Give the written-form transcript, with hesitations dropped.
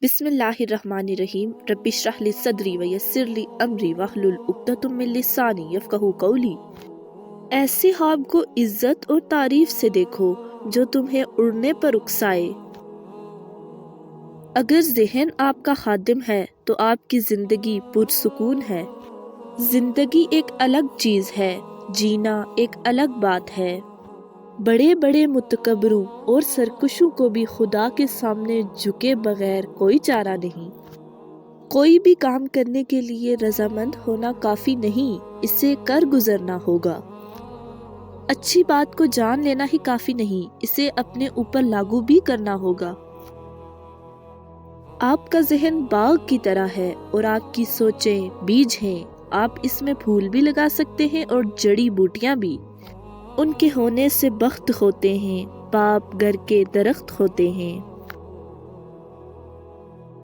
بسم اللہ الرحمن الرحیم رب اشرح لی صدری ویسر لی امری واحلل عقدۃ من لسانی یفقہوا قولی۔ ایسے خواب کو عزت اور تعریف سے دیکھو جو تمہیں اڑنے پر اکسائے۔ اگر ذہن آپ کا خادم ہے تو آپ کی زندگی پرسکون ہے۔ زندگی ایک الگ چیز ہے، جینا ایک الگ بات ہے۔ بڑے بڑے متکبروں اور سرکشوں کو بھی خدا کے سامنے جھکے بغیر کوئی چارہ نہیں۔ کوئی بھی کام کرنے کے لیے رضامند ہونا کافی نہیں، اسے کر گزرنا ہوگا۔ اچھی بات کو جان لینا ہی کافی نہیں، اسے اپنے اوپر لاگو بھی کرنا ہوگا۔ آپ کا ذہن باغ کی طرح ہے اور آپ کی سوچیں بیج ہیں۔ آپ اس میں پھول بھی لگا سکتے ہیں اور جڑی بوٹیاں بھی۔ ان کے ہونے سے بخت ہوتے ہیں، پاپ گھر کے درخت ہوتے ہیں۔